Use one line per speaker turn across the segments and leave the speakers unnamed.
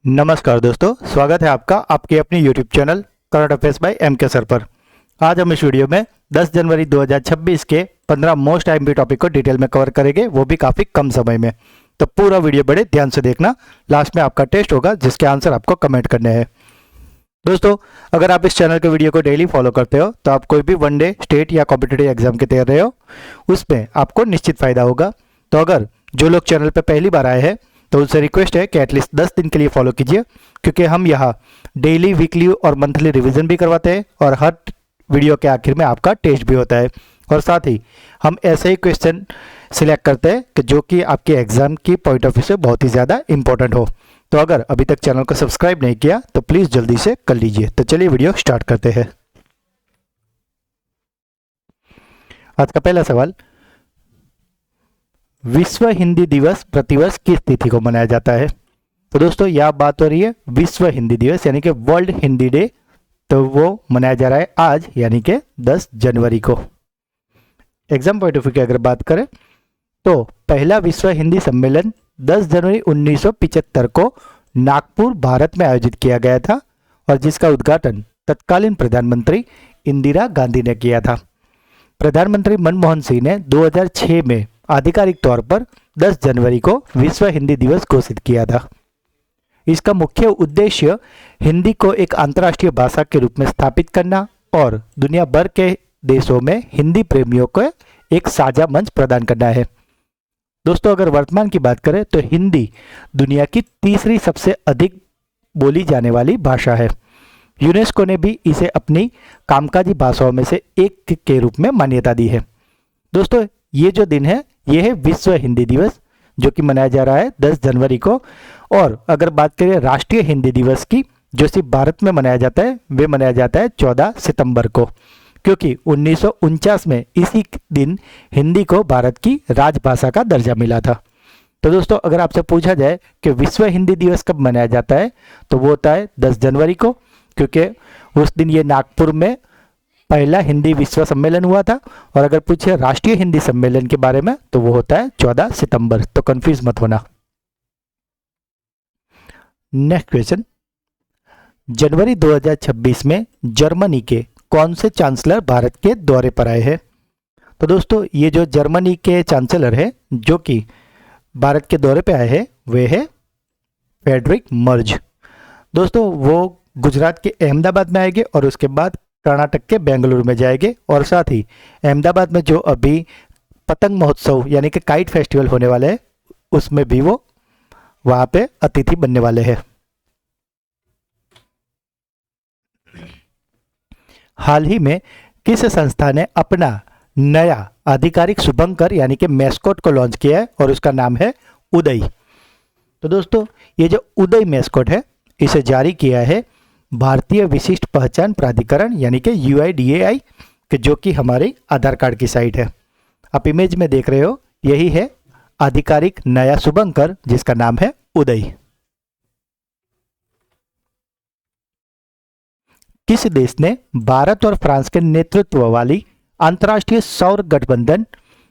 नमस्कार दोस्तों, स्वागत है आपका आपके अपने YouTube channel current affairs by MK sir पर। आज हम इस वीडियो में 10 जनवरी 2026 के 15 मोस्ट आईएमपी टॉपिक को डिटेल में कवर करेंगे, वो भी काफ़ी कम समय में। तो पूरा वीडियो बड़े ध्यान से देखना, लास्ट में आपका टेस्ट होगा जिसके आंसर आपको कमेंट करने हैं। दोस्तों, अगर आप इस चैनल के वीडियो को डेली फॉलो करते हो तो आप कोई भी वनडे, स्टेट या कॉम्पिटिटिव एग्जाम की तैयार रहे हो, उसमें आपको निश्चित फायदा होगा। तो अगर जो लोग चैनल पर पहली बार आए हैं तो उनसे रिक्वेस्ट है कि एटलीस्ट 10 दिन के लिए फॉलो कीजिए, क्योंकि हम यहाँ डेली, वीकली और मंथली रिवीजन भी करवाते हैं और हर वीडियो के आखिर में आपका टेस्ट भी होता है। और साथ ही हम ऐसे ही क्वेश्चन सिलेक्ट करते हैं कि जो कि आपके एग्जाम की पॉइंट ऑफ व्यू से बहुत ही ज़्यादा इंपॉर्टेंट हो। तो अगर अभी तक चैनल को सब्सक्राइब नहीं किया तो प्लीज़ जल्दी से कर लीजिए। तो चलिए वीडियो स्टार्ट करते हैं। आज का पहला सवाल, विश्व हिंदी दिवस प्रतिवर्ष किस तिथि को मनाया जाता है? तो दोस्तों, यह बात हो रही है विश्व हिंदी दिवस यानी कि वर्ल्ड हिंदी डे, तो वो मनाया जा रहा है आज यानी कि 10 जनवरी को। एग्जाम पॉइंट ऑफ व्यू की अगर बात करें तो पहला विश्व हिंदी सम्मेलन 10 जनवरी 1975 को नागपुर, भारत में आयोजित किया गया था और जिसका उद्घाटन तत्कालीन प्रधानमंत्री इंदिरा गांधी ने किया था। प्रधानमंत्री मनमोहन सिंह ने 2006 में आधिकारिक तौर पर 10 जनवरी को विश्व हिंदी दिवस घोषित किया था। इसका मुख्य उद्देश्य हिंदी को एक अंतर्राष्ट्रीय भाषा के रूप में स्थापित करना और दुनिया भर के देशों में हिंदी प्रेमियों को एक साझा मंच प्रदान करना है। दोस्तों, अगर वर्तमान की बात करें तो हिंदी दुनिया की तीसरी सबसे अधिक बोली जाने वाली भाषा है। यूनेस्को ने भी इसे अपनी कामकाजी भाषाओं में से एक के रूप में मान्यता दी है। दोस्तों, ये जो दिन है ये है विश्व हिंदी दिवस, जो कि मनाया जा रहा है 10 जनवरी को। और अगर बात करें राष्ट्रीय हिंदी दिवस की, जो सिर्फ भारत में मनाया जाता है, वे मनाया जाता है 14 सितंबर को, क्योंकि 1949 में इसी दिन हिंदी को भारत की राजभाषा का दर्जा मिला था। तो दोस्तों, अगर आपसे पूछा जाए कि विश्व हिंदी दिवस कब मनाया जाता है तो वो होता है 10 जनवरी को, क्योंकि उस दिन ये नागपुर में पहला हिंदी विश्व सम्मेलन हुआ था। और अगर पूछे राष्ट्रीय हिंदी सम्मेलन के बारे में तो वो होता है 14 सितंबर, तो कंफ्यूज मत होना। नेक्स्ट क्वेश्चन, जनवरी 2026 में जर्मनी के कौन से चांसलर भारत के दौरे पर आए हैं? तो दोस्तों, ये जो जर्मनी के चांसलर है जो कि भारत के दौरे पे आए हैं वे है फ्रेडरिक मर्ज। दोस्तों, वो गुजरात के अहमदाबाद में आएंगे और उसके बाद कर्नाटक के बेंगलुरु में जाएंगे। और साथ ही अहमदाबाद में जो अभी पतंग महोत्सव यानी कि काइट फेस्टिवल होने वाला है उसमें भी वो वहां पे अतिथि बनने वाले हैं। हाल ही में किस संस्था ने अपना नया आधिकारिक शुभंकर यानी कि मैस्कॉट को लॉन्च किया है और उसका नाम है उदय। तो दोस्तों, ये जो उदय मैस्कॉट है इसे जारी किया है भारतीय विशिष्ट पहचान प्राधिकरण यानी कि UIDAI के, जो कि हमारे आधार कार्ड की साइट है। आप इमेज में देख रहे हो, यही है आधिकारिक नया शुभंकर जिसका नाम है उदय। किस देश ने भारत और फ्रांस के नेतृत्व वाली अंतर्राष्ट्रीय सौर गठबंधन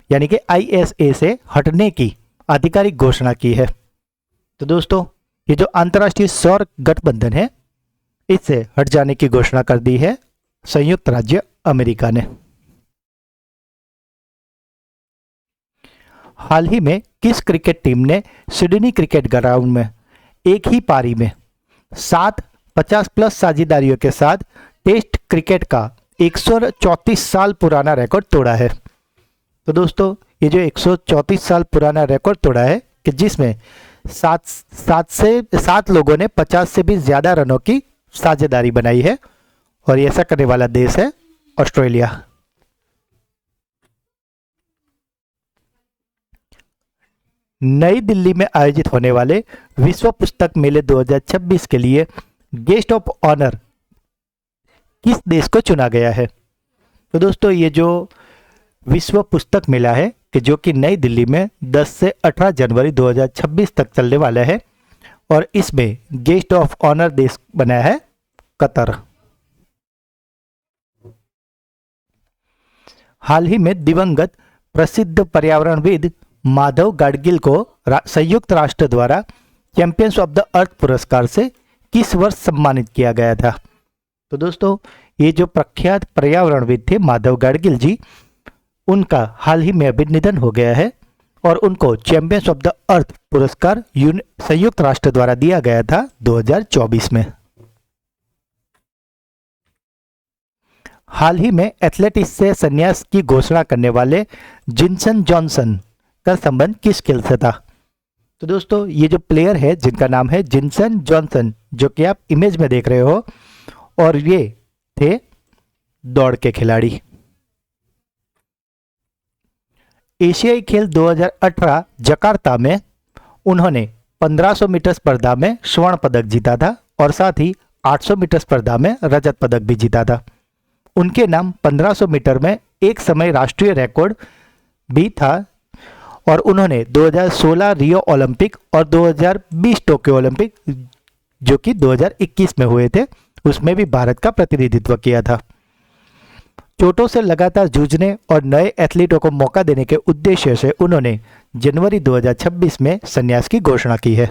यानी कि ISA से हटने की आधिकारिक घोषणा की है? तो दोस्तों, ये जो अंतर्राष्ट्रीय सौर गठबंधन है इससे हट जाने की घोषणा कर दी है संयुक्त राज्य अमेरिका ने। हाल ही में किस क्रिकेट टीम ने सिडनी क्रिकेट ग्राउंड में एक ही पारी में 7 50+ साझेदारियों के साथ टेस्ट क्रिकेट का 134 साल पुराना रिकॉर्ड तोड़ा है? तो दोस्तों, ये जो 134 साल पुराना रिकॉर्ड तोड़ा है कि जिसमें 7 लोगों ने 50 से भी ज्यादा रनों की साझेदारी बनाई है और ऐसा करने वाला देश है ऑस्ट्रेलिया। नई दिल्ली में आयोजित होने वाले विश्व पुस्तक मेले 2026 के लिए गेस्ट ऑफ ऑनर किस देश को चुना गया है? तो दोस्तों, ये जो विश्व पुस्तक मेला है कि जो कि नई दिल्ली में 10 से 18 जनवरी 2026 तक चलने वाला है और इसमें गेस्ट ऑफ ऑनर देश बनाया है कतर। हाल ही में दिवंगत प्रसिद्ध पर्यावरणविद माधव गाडगिल को संयुक्त राष्ट्र द्वारा चैंपियंस ऑफ द अर्थ पुरस्कार से किस वर्ष सम्मानित किया गया था? तो दोस्तों ये जो प्रख्यात पर्यावरणविद थे माधव गाडगिल जी, उनका हाल ही में अभी निधन हो गया है और उनको चैंपियंस ऑफ द अर्थ पुरस्कार संयुक्त राष्ट्र द्वारा दिया गया था 2024 में। हाल ही में एथलेटिक्स से संन्यास की घोषणा करने वाले जिनसन जॉनसन का संबंध किस खेल से था? तो दोस्तों ये जो प्लेयर है जिनका नाम है जिनसन जॉनसन, जो कि आप इमेज में देख रहे हो, और ये थे दौड़ के खिलाड़ी। एशियाई खेल 2018 जकार्ता में उन्होंने 1500 मीटर स्पर्धा में स्वर्ण पदक जीता था और साथ ही 800 मीटर स्पर्धा में रजत पदक भी जीता था। उनके नाम 1500 मीटर में एक समय राष्ट्रीय रिकॉर्ड भी था और उन्होंने 2016 रियो ओलंपिक और 2020 टोक्यो ओलंपिक, जो कि 2021 में हुए थे, उसमें भी भारत का प्रतिनिधित्व किया था। चोटों से लगातार जूझने और नए एथलीटों को मौका देने के उद्देश्य से उन्होंने जनवरी 2026 में संन्यास की घोषणा की है।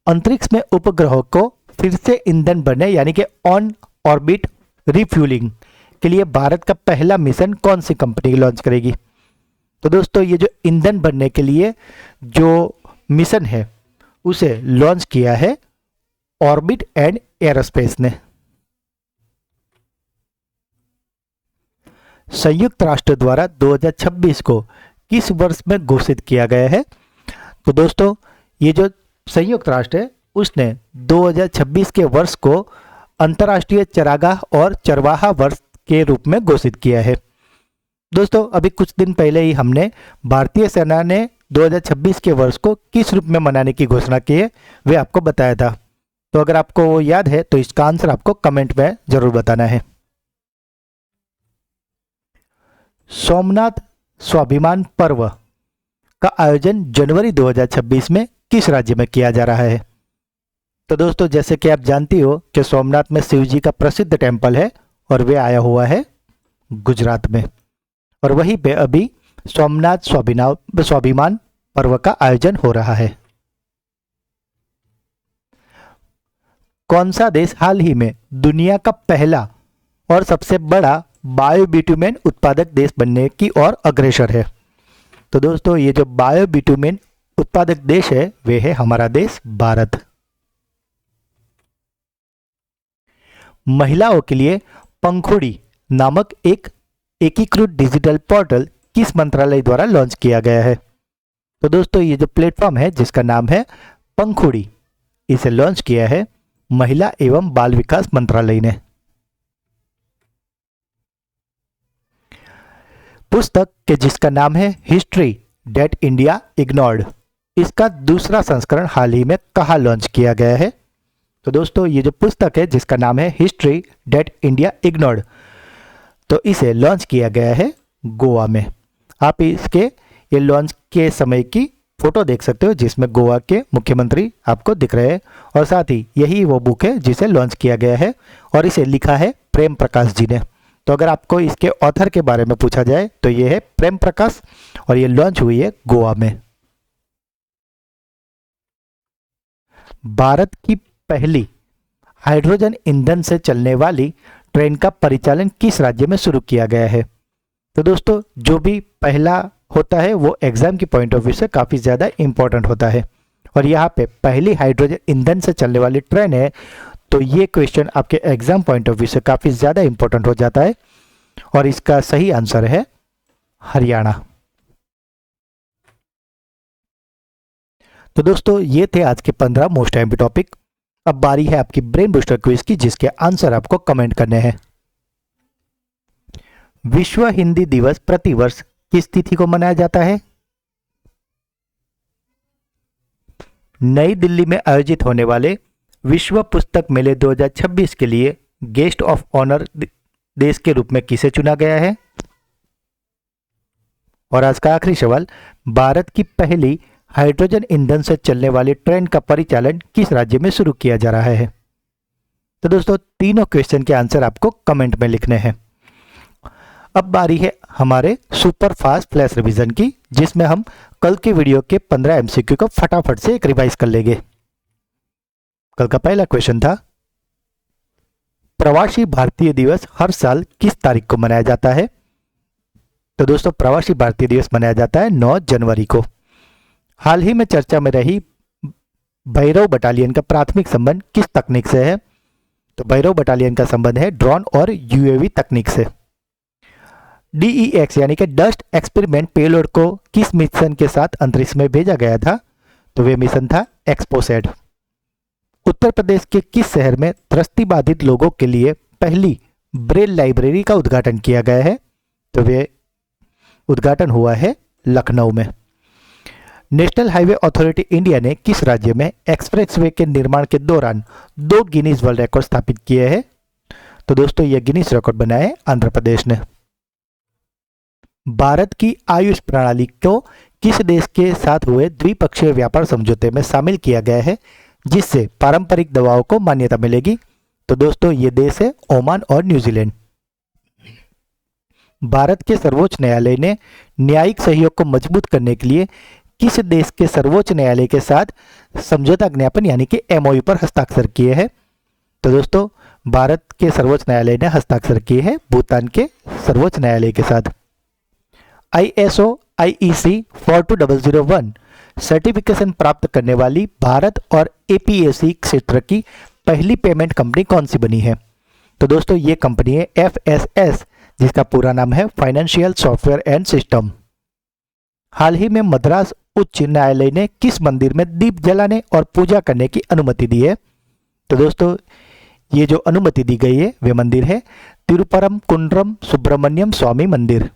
अंतरिक्ष में उपग्रहों को फिर से ईंधन भरने यानी कि ऑन ऑर्बिट रिफ्यूलिंग के लिए भारत का पहला मिशन कौन सी कंपनी लॉन्च करेगी? तो दोस्तों ये जो ईंधन भरने के लिए जो मिशन है उसे लॉन्च किया है ऑर्बिट एंड एरोस्पेस ने। संयुक्त राष्ट्र द्वारा 2026 को किस वर्ष में घोषित किया गया है? तो दोस्तों ये जो संयुक्त राष्ट्र है उसने 2026 के वर्ष को अंतर्राष्ट्रीय चरागाह और चरवाहा वर्ष के रूप में घोषित किया है। दोस्तों अभी कुछ दिन पहले ही हमने भारतीय सेना ने 2026 के वर्ष को किस रूप में मनाने की घोषणा की है वे आपको बताया था। तो अगर आपको वो याद है तो इसका आंसर आपको कमेंट में जरूर बताना है। सोमनाथ स्वाभिमान पर्व का आयोजन जनवरी 2026 में किस राज्य में किया जा रहा है? तो दोस्तों जैसे कि आप जानती हो कि सोमनाथ में शिव जी का प्रसिद्ध टेम्पल है और वे आया हुआ है गुजरात में, और वहीं पे अभी सोमनाथ स्वाभिमान पर्व का आयोजन हो रहा है। कौन सा देश हाल ही में दुनिया का पहला और सबसे बड़ा बायोबिट्यूमेन उत्पादक देश बनने की ओर अग्रसर है? तो दोस्तों ये जो बायोबिट्यूमेन उत्पादक देश है वे है हमारा देश भारत। महिलाओं के लिए पंखुड़ी नामक एक एकीकृत डिजिटल पोर्टल किस मंत्रालय द्वारा लॉन्च किया गया है? तो दोस्तों ये जो प्लेटफॉर्म है जिसका नाम है पंखुड़ी, इसे लॉन्च किया है महिला एवं बाल विकास मंत्रालय ने। पुस्तक के जिसका नाम है हिस्ट्री डेट इंडिया इग्नोर्ड, इसका दूसरा संस्करण हाल ही में कहाँ लॉन्च किया गया है? तो दोस्तों ये जो पुस्तक है जिसका नाम है हिस्ट्री डेट इंडिया इग्नोर्ड, तो इसे लॉन्च किया गया है गोवा में। आप इसके ये लॉन्च के समय की फोटो देख सकते हो जिसमें गोवा के मुख्यमंत्री आपको दिख रहे हैं, और साथ ही यही वो बुक है जिसे लॉन्च किया गया है और इसे लिखा है प्रेम प्रकाश जी ने। तो अगर आपको इसके ऑथर के बारे में पूछा जाए तो ये है प्रेम प्रकाश और ये लॉन्च हुई है गोवा में। भारत की पहली हाइड्रोजन ईंधन से चलने वाली ट्रेन का परिचालन किस राज्य में शुरू किया गया है? तो दोस्तों जो भी पहला होता है वो एग्जाम की पॉइंट ऑफ व्यू से काफ़ी ज़्यादा इंपॉर्टेंट होता है, और यहाँ पे पहली हाइड्रोजन ईंधन से चलने वाली ट्रेन है, तो ये क्वेश्चन आपके एग्जाम पॉइंट ऑफ व्यू से काफ़ी ज़्यादा इंपॉर्टेंट हो जाता है, और इसका सही आंसर है हरियाणा। तो दोस्तों ये थे आज के 15 मोस्ट एमपी टॉपिक। अब बारी है आपकी ब्रेन बूस्टर क्विज की, जिसके आंसर आपको कमेंट करने हैं। विश्व हिंदी दिवस प्रतिवर्ष किस तिथि को मनाया जाता है? नई दिल्ली में आयोजित होने वाले विश्व पुस्तक मेले 2026 के लिए गेस्ट ऑफ ऑनर देश के रूप में किसे चुना गया है? और आज का आखिरी सवाल, भारत की पहली हाइड्रोजन ईंधन से चलने वाली ट्रेन का परिचालन किस राज्य में शुरू किया जा रहा है? तो दोस्तों तीनों क्वेश्चन के आंसर आपको कमेंट में लिखने हैं। अब बारी है हमारे सुपर फास्ट फ्लैश रिवीजन की, जिसमें हम कल के वीडियो के 15 एमसीक्यू को फटाफट से एक रिवाइज कर लेंगे। कल का पहला क्वेश्चन था, प्रवासी भारतीय दिवस हर साल किस तारीख को मनाया जाता है? तो दोस्तों प्रवासी भारतीय दिवस मनाया जाता है 9 जनवरी को। हाल ही में चर्चा में रही भैरव बटालियन का प्राथमिक संबंध किस तकनीक से है? तो भैरव बटालियन का संबंध है ड्रोन और यूएवी तकनीक से। DEX यानी कि डस्ट एक्सपेरिमेंट पेलोड को किस मिशन के साथ अंतरिक्ष में भेजा गया था? तो वे मिशन था एक्सपोसैट। उत्तर प्रदेश के किस शहर में दृष्टिबाधित लोगों के लिए पहली ब्रेल लाइब्रेरी का उद्घाटन किया गया है? तो वे उद्घाटन हुआ है लखनऊ में। नेशनल हाईवे अथॉरिटी इंडिया ने किस राज्य में एक्सप्रेसवे के निर्माण के दौरान 2 गिनीज वर्ल्ड रिकॉर्ड स्थापित किए हैं? तो दोस्तों यह गिनीज रिकॉर्ड बनाया है आंध्र प्रदेश ने। भारत की आयुष प्रणाली को किस देश के साथ हुए द्विपक्षीय व्यापार समझौते में शामिल किया गया है जिससे पारंपरिक दवाओं को मान्यता मिलेगी? तो दोस्तों ये देश है ओमान और न्यूजीलैंड। भारत के सर्वोच्च न्यायालय ने न्यायिक सहयोग को मजबूत करने के लिए किस देश के सर्वोच्च न्यायालय के साथ समझौता ज्ञापन यानी कि MOU पर हस्ताक्षर किए हैं? तो दोस्तों भारत के सर्वोच्च न्यायालय ने हस्ताक्षर किए हैं भूटान के सर्वोच्च न्यायालय के साथ। ISO IEC 42001 सर्टिफिकेशन प्राप्त करने वाली भारत और APAC क्षेत्र की पहली पेमेंट कंपनी कौन सी बनी है? तो दोस्तों ये कंपनी है FSS, जिसका पूरा नाम है फाइनेंशियल सॉफ्टवेयर एंड सिस्टम। हाल ही में मद्रास उच्च न्यायालय ने किस मंदिर में दीप जलाने और पूजा करने की अनुमति दी है? तो दोस्तों ये जो अनुमति दी गई है वे मंदिर है तिरुपरम कुंड्रम सुब्रमण्यम स्वामी मंदिर।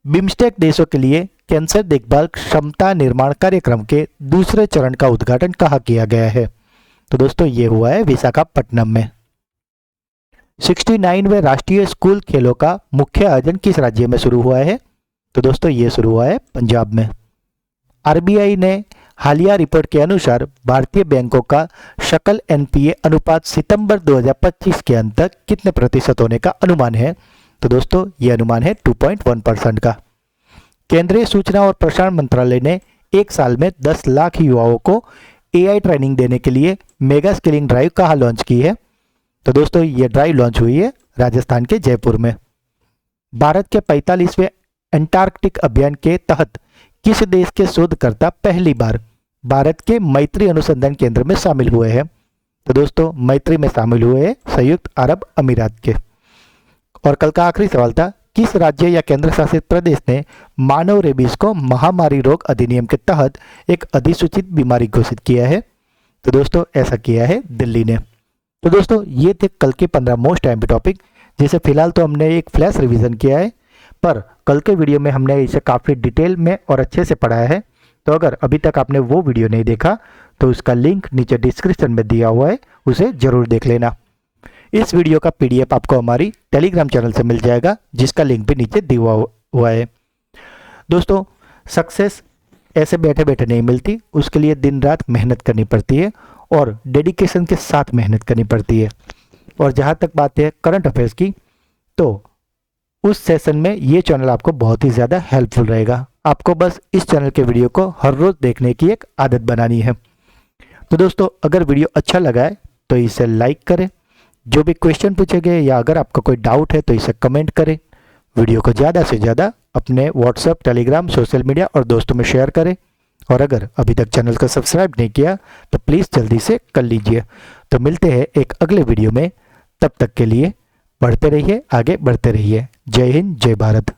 बिम्स्टेक देशों के लिए कैंसर देखभाल क्षमता निर्माण कार्यक्रम के दूसरे चरण का उद्घाटन कहाँ किया गया है? तो दोस्तों ये हुआ है विशाखापट्टनम में। 69वें राष्ट्रीय स्कूल खेलों का मुख्य आयोजन किस राज्य में शुरू हुआ है? तो दोस्तों ये शुरू हुआ है पंजाब में। RBI ने हालिया रिपोर्ट के अनुसार भारतीय बैंकों का सकल NPA अनुपात सितंबर 2025 के अंत तक कितने प्रतिशत होने का अनुमान है? तो दोस्तों ये अनुमान है 2.1% का। केंद्रीय सूचना और प्रसारण मंत्रालय ने एक साल में 10 लाख युवाओं को AI ट्रेनिंग देने के लिए मेगा स्किलिंग ड्राइव कहाँ लॉन्च की है? तो दोस्तों ये ड्राइव लॉन्च हुई है राजस्थान के जयपुर में। भारत के 45वें अंटार्कटिक अभियान के तहत किस देश के शोधकर्ता पहली बार भारत के मैत्री अनुसंधान केंद्र में शामिल हुए हैं? तो दोस्तों मैत्री में शामिल हुए हैं संयुक्त अरब अमीरात के। और कल का आखिरी सवाल था, किस राज्य या केंद्र शासित प्रदेश ने मानव रेबीज को महामारी रोग अधिनियम के तहत एक अधिसूचित बीमारी घोषित किया है? तो दोस्तों ऐसा किया है दिल्ली ने। तो दोस्तों ये थे कल के 15 मोस्ट टाइम टॉपिक, जिसे फिलहाल तो हमने एक फ्लैश रिवीजन किया है, पर कल के वीडियो में हमने इसे काफ़ी डिटेल में और अच्छे से पढ़ाया है। तो अगर अभी तक आपने वो वीडियो नहीं देखा तो उसका लिंक नीचे डिस्क्रिप्शन में दिया हुआ है, उसे ज़रूर देख लेना। इस वीडियो का PDF आपको हमारी टेलीग्राम चैनल से मिल जाएगा, जिसका लिंक भी नीचे दिया हुआ है। दोस्तों सक्सेस ऐसे बैठे बैठे नहीं मिलती, उसके लिए दिन रात मेहनत करनी पड़ती है और डेडिकेशन के साथ मेहनत करनी पड़ती है। और जहाँ तक बात है करंट अफेयर्स की, तो उस सेशन में ये चैनल आपको बहुत ही ज़्यादा हेल्पफुल रहेगा। आपको बस इस चैनल के वीडियो को हर रोज़ देखने की एक आदत बनानी है। तो दोस्तों अगर वीडियो अच्छा लगा है तो इसे लाइक करें, जो भी क्वेश्चन पूछे गए या अगर आपका कोई डाउट है तो इसे कमेंट करें। वीडियो को ज़्यादा से ज़्यादा अपने व्हाट्सएप, टेलीग्राम, सोशल मीडिया और दोस्तों में शेयर करें। और अगर अभी तक चैनल को सब्सक्राइब नहीं किया तो प्लीज़ जल्दी से कर लीजिए। तो मिलते हैं एक अगले वीडियो में, तब तक के लिए पढ़ते रहिए, आगे बढ़ते रहिए। जय हिंद, जय भारत।